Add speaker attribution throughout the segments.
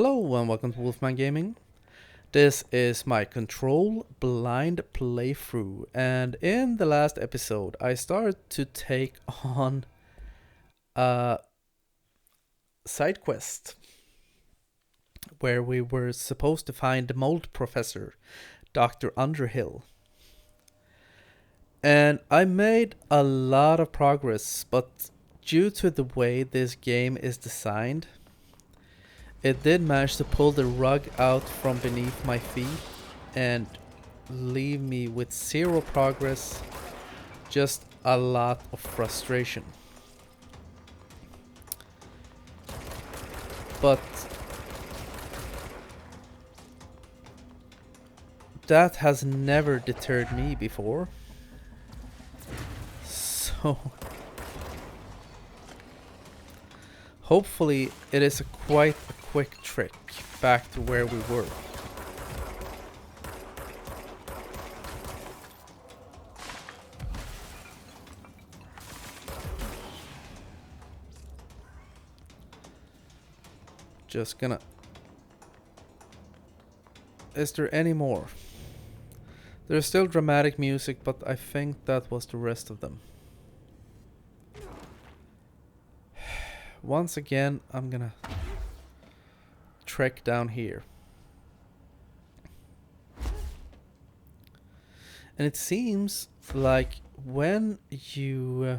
Speaker 1: Hello and welcome to Wolfman Gaming. This is my Control blind playthrough, and in the last episode I started to take on a side quest where we were supposed to find the mold professor, Dr. Underhill. And I made a lot of progress, but due to the way this game is designed, it did manage to pull the rug out from beneath my feet and leave me with zero progress, just a lot of frustration. But that has never deterred me before. So hopefully it is quite a quick trick back to where we were. Just gonna... Is there any more? There's still dramatic music, but I think that was the rest of them. Once again, I'm gonna trek down here. And it seems like when you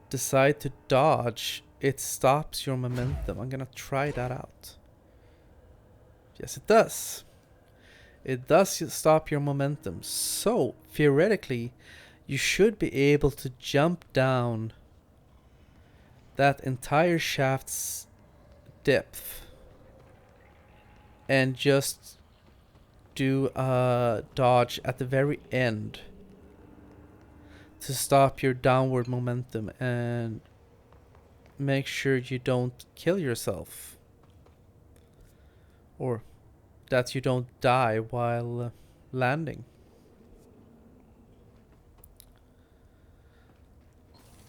Speaker 1: decide to dodge, it stops your momentum. I'm gonna try that out. Yes, it does. It does stop your momentum. So, theoretically, you should be able to jump down that entire shaft's depth and just do a dodge at the very end to stop your downward momentum and make sure you don't kill yourself, or that you don't die while landing.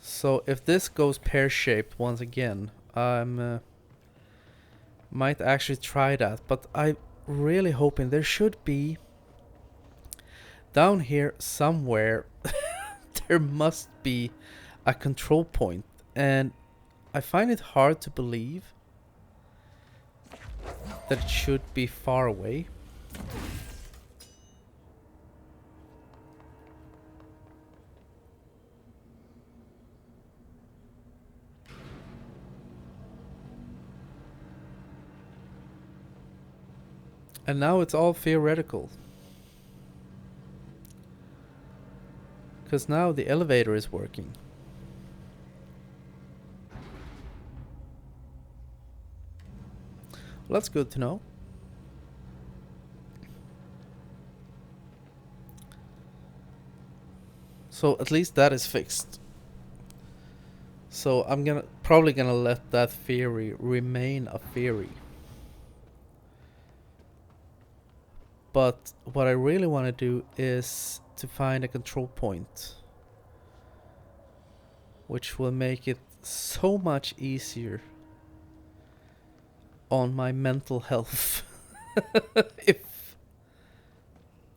Speaker 1: So if this goes pear-shaped once again, I might actually try that, but I'm really hoping there should be down here somewhere there must be a control point, and I find it hard to believe that it should be far away. And now it's all theoretical. Because now the elevator is working. Well, that's good to know. So at least that is fixed. So I'm probably gonna let that theory remain a theory. But what I really want to do is to find a control point, which will make it so much easier on my mental health if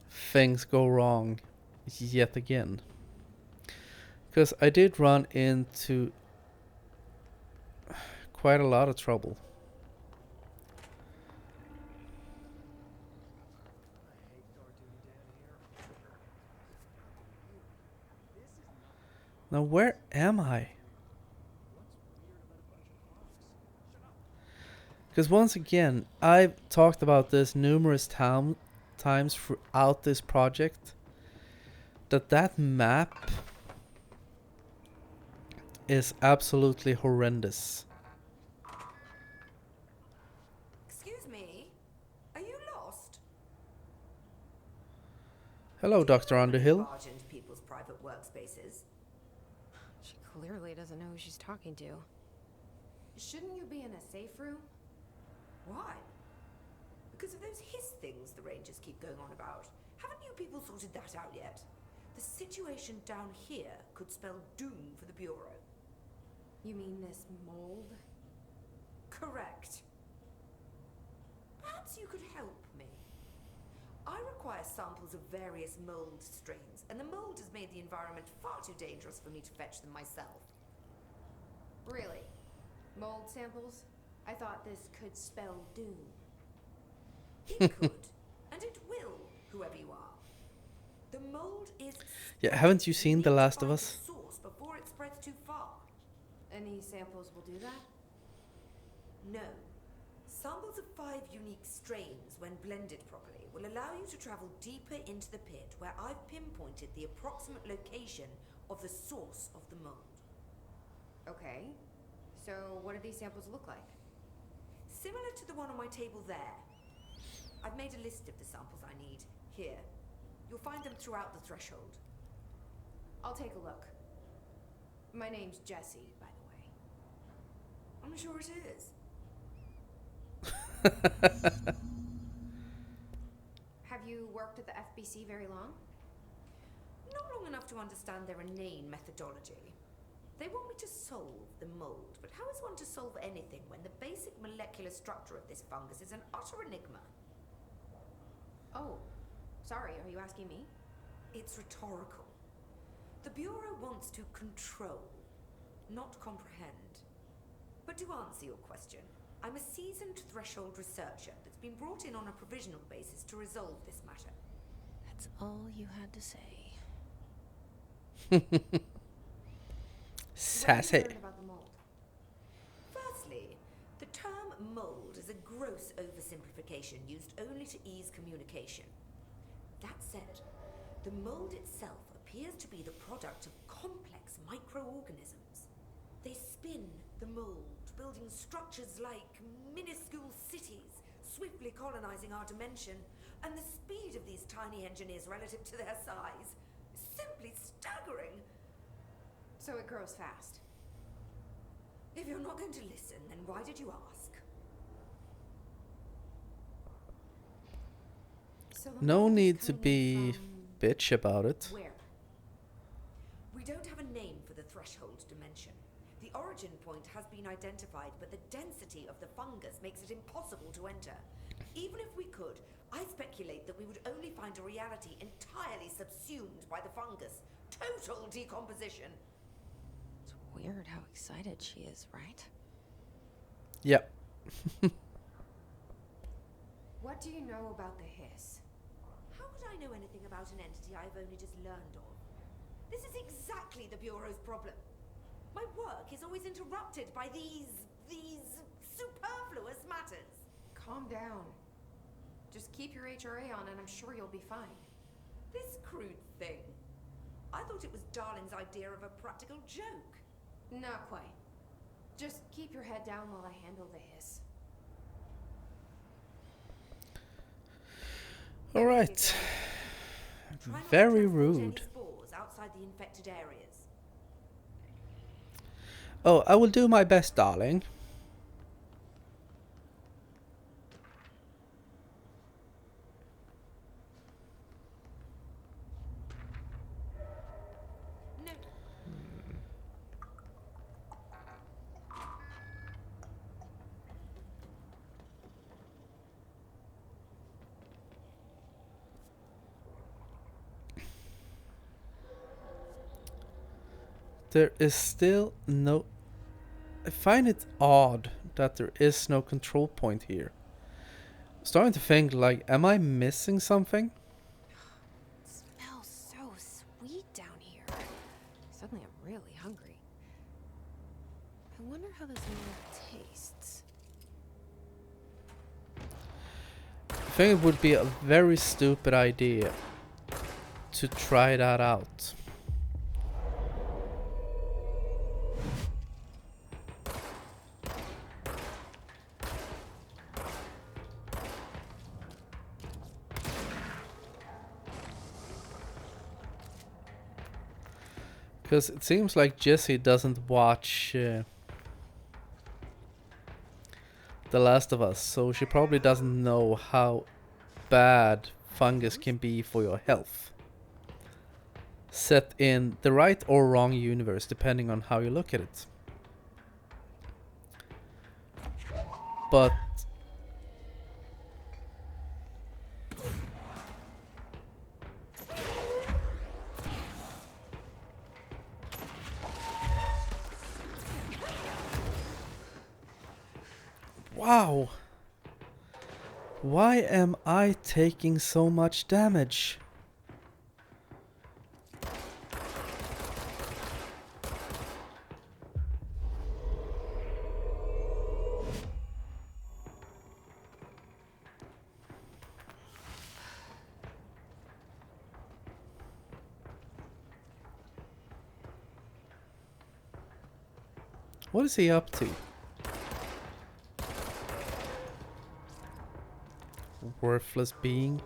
Speaker 1: things go wrong yet again. Because I did run into quite a lot of trouble. Now where am I? Because once again, I've talked about this numerous times throughout this project, that map is absolutely horrendous.
Speaker 2: Excuse me, are you lost?
Speaker 1: Hello, Dr. Underhill.
Speaker 2: Barge into people's private workspaces.
Speaker 3: She clearly doesn't know who she's talking to.
Speaker 2: Shouldn't you be in a safe room? Why? Because of those hiss things the Rangers keep going on about. Haven't you people sorted that out yet? The situation down here could spell doom for the Bureau.
Speaker 3: You mean this mold?
Speaker 2: Correct. Perhaps you could help me. I require samples of various mold strains, and the mold has made the environment far too dangerous for me to fetch them myself.
Speaker 3: Really? Mold samples? I thought this could spell doom.
Speaker 2: It could, and it will, whoever you are. The mold is...
Speaker 1: Yeah, haven't you seen The Last of Us?
Speaker 2: ...source before it spreads too far.
Speaker 3: And these samples will do that?
Speaker 2: No. Samples of 5 unique strains, when blended properly, will allow you to travel deeper into the pit where I've pinpointed the approximate location of the source of the mold.
Speaker 3: Okay. So what do these samples look like?
Speaker 2: Similar to the one on my table there. I've made a list of the samples I need here. You'll find them throughout the threshold.
Speaker 3: I'll take a look. My name's Jesse, by the way.
Speaker 2: I'm sure it is.
Speaker 3: Have you worked at the FBC very long?
Speaker 2: Not long enough to understand their inane methodology. They want me to solve the mold, but how is one to solve anything when the basic molecular structure of this fungus is an utter enigma?
Speaker 3: Oh, sorry, are you asking me?
Speaker 2: It's rhetorical. The Bureau wants to control, not comprehend. But to answer your question, I'm a seasoned threshold researcher that's been brought in on a provisional basis to resolve this matter.
Speaker 3: That's all you had to say.
Speaker 1: Sassy.
Speaker 3: What have you learned about the mold?
Speaker 2: Firstly, the term mold is a gross oversimplification used only to ease communication. That said, the mold itself appears to be the product of complex microorganisms. They spin the mold, building structures like minuscule cities, swiftly colonizing our dimension, and the speed of these tiny engineers relative to their size is simply staggering.
Speaker 3: So it grows fast.
Speaker 2: If you're not going to listen, then why did you ask?
Speaker 3: So the
Speaker 1: No
Speaker 3: mold is
Speaker 1: need to
Speaker 3: coming
Speaker 1: be
Speaker 3: from
Speaker 1: bitch about it.
Speaker 2: Where? We don't have a name for the threshold dimension. The origin point has been identified, but the density of the fungus makes it impossible to enter. Even if we could, I speculate that we would only find a reality entirely subsumed by the fungus. Total decomposition.
Speaker 3: It's weird how excited she is, right?
Speaker 1: Yep.
Speaker 3: What do you know about the hiss?
Speaker 2: How could I know anything about an entity I've only just learned of? This is exactly the Bureau's problem. My work is always interrupted by these superfluous matters.
Speaker 3: Calm down. Just keep your HRA on and I'm sure you'll be fine.
Speaker 2: This crude thing. I thought it was Darling's idea of a practical joke.
Speaker 3: Not quite. Just keep your head down while I handle the hiss.
Speaker 1: All right.
Speaker 2: Try not to
Speaker 1: Very
Speaker 2: transport any
Speaker 1: rude.
Speaker 2: spores outside the infected areas.
Speaker 1: Oh, I will do my best, darling.
Speaker 2: No.
Speaker 1: There is still no... I find it odd that there is no control point here. Starting to think, like, am I missing something?
Speaker 3: It smells so sweet down here. Suddenly I'm really hungry. I wonder how this meal tastes.
Speaker 1: I think it would be a very stupid idea to try that out. Because it seems like Jesse doesn't watch The Last of Us, so she probably doesn't know how bad fungus can be for your health. Set in the right or wrong universe, depending on how you look at it. but wow. Why am I taking so much damage? What is he up to? Worthless being.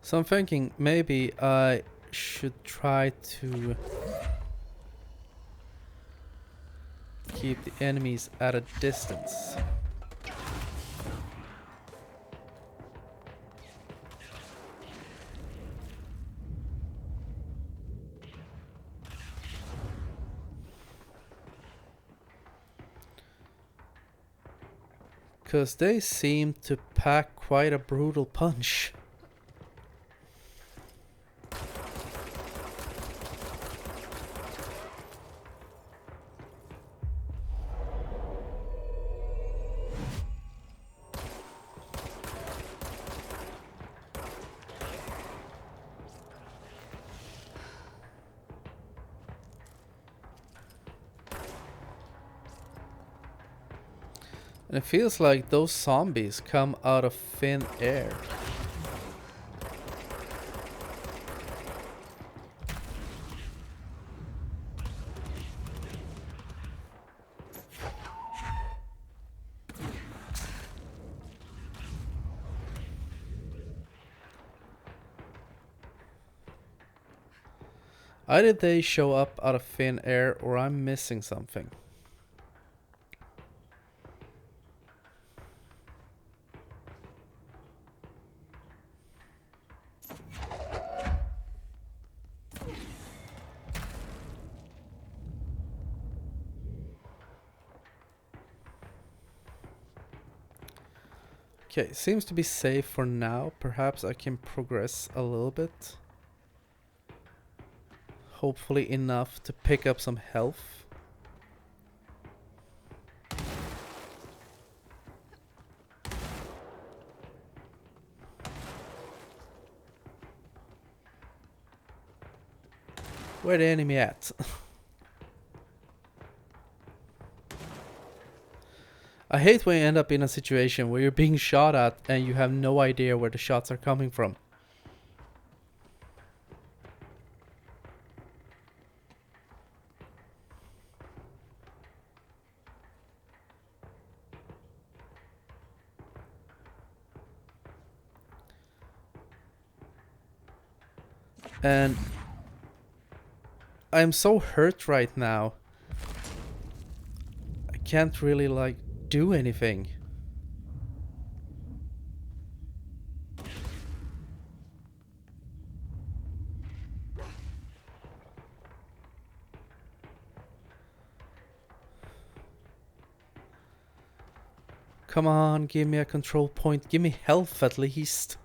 Speaker 1: So I'm thinking maybe I should try to keep the enemies at a distance. Because they seem to pack quite a brutal punch. And it feels like those zombies come out of thin air. Either they show up out of thin air or I'm missing something. Okay, seems to be safe for now. Perhaps I can progress a little bit. Hopefully enough to pick up some health. Where the enemy at? I hate when you end up in a situation where you're being shot at and you have no idea where the shots are coming from. And I'm so hurt right now. I can't really like do anything. Come on, give me a control point. Give me health at least.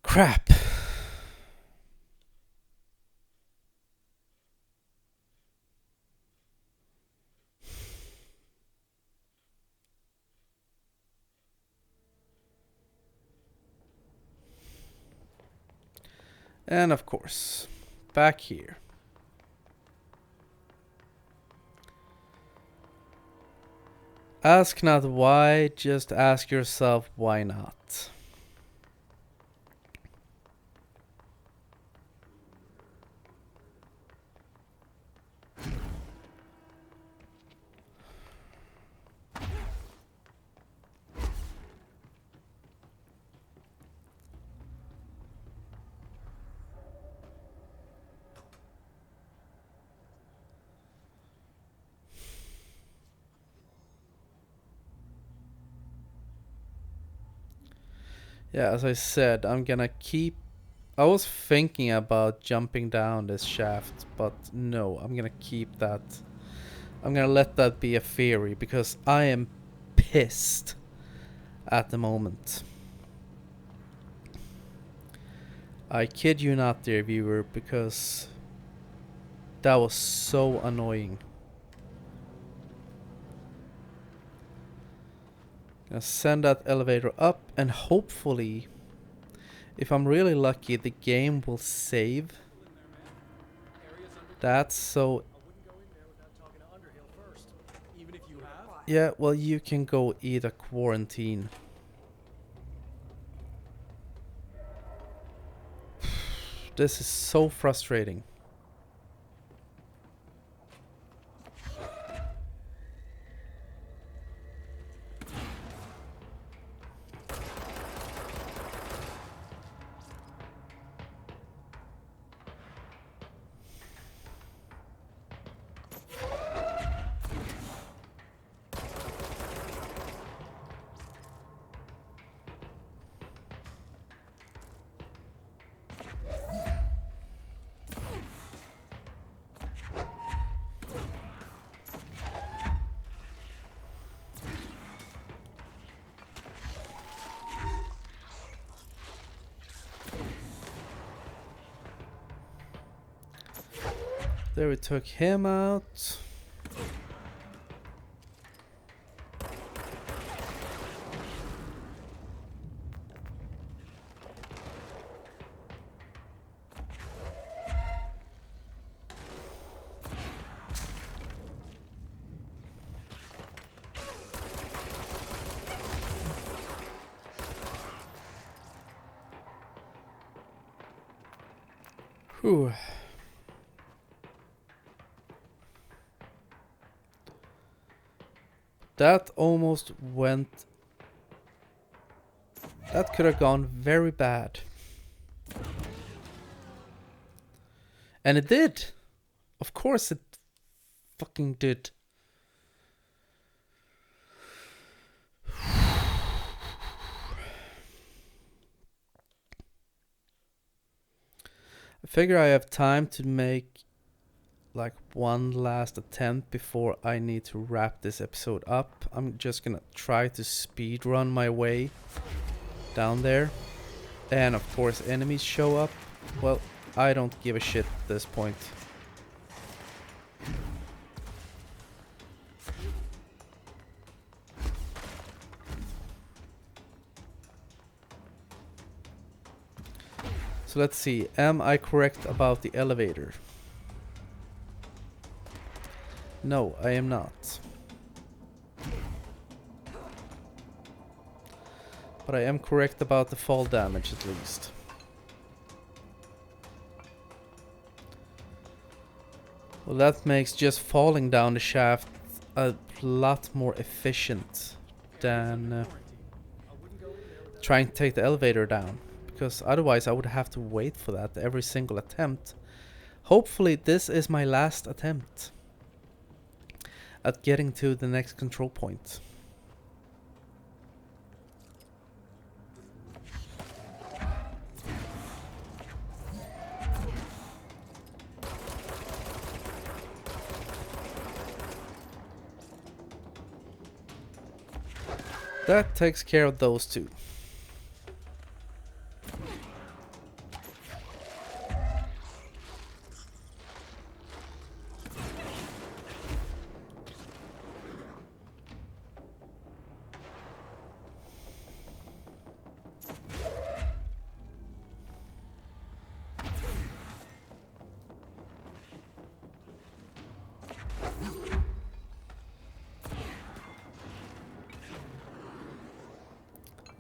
Speaker 1: Crap. And of course, back here. Ask not why, just ask yourself why not. Yeah, as I said, I'm gonna keep... I was thinking about jumping down this shaft, but no, I'm gonna keep that. I'm gonna let that be a theory, because I am pissed at the moment. I kid you not, dear viewer, because that was so annoying. Gonna send that elevator up, and hopefully, if I'm really lucky, the game will save. That's so... Yeah, well, you can go eat a quarantine. This is so frustrating. There, we took him out. Whew. That almost went... That could have gone very bad. And it did! Of course it fucking did. I figure I have time to make like one last attempt before I need to wrap this episode up. I'm just gonna try to speed run my way down there. And of course enemies show up. Well, I don't give a shit at this point. So let's see, am I correct about the elevator? No, I am not. But I am correct about the fall damage at least. Well, that makes just falling down the shaft a lot more efficient than trying to take the elevator down. Because otherwise I would have to wait for that every single attempt. Hopefully this is my last attempt at getting to the next control point. That takes care of those two.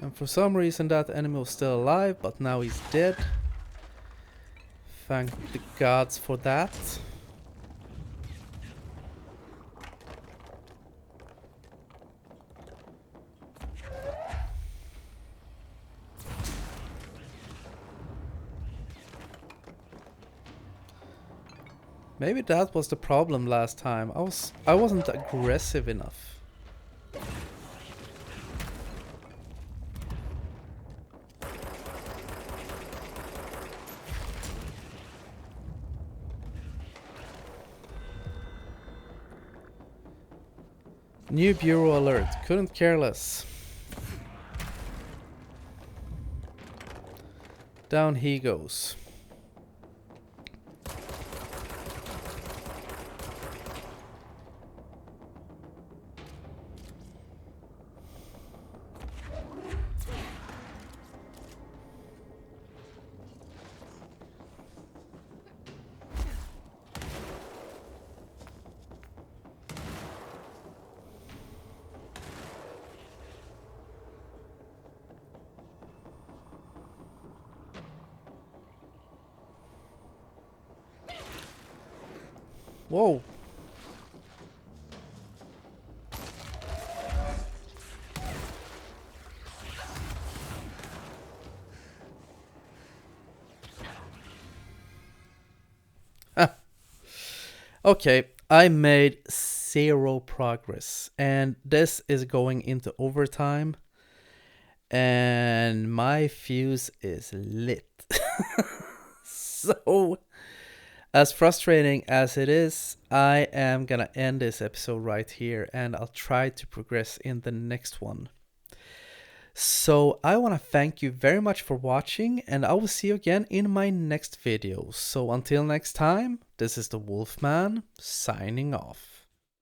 Speaker 1: And for some reason that enemy was still alive, but now he's dead. Thank the gods for that. Maybe that was the problem last time. I wasn't aggressive enough. New bureau alert. Couldn't care less. Down he goes. Whoa. Okay, I made 0 progress, and this is going into overtime, and my fuse is lit. So, as frustrating as it is, I am gonna end this episode right here, and I'll try to progress in the next one. So I want to thank you very much for watching, and I will see you again in my next video. So until next time, this is the Wolfman signing off.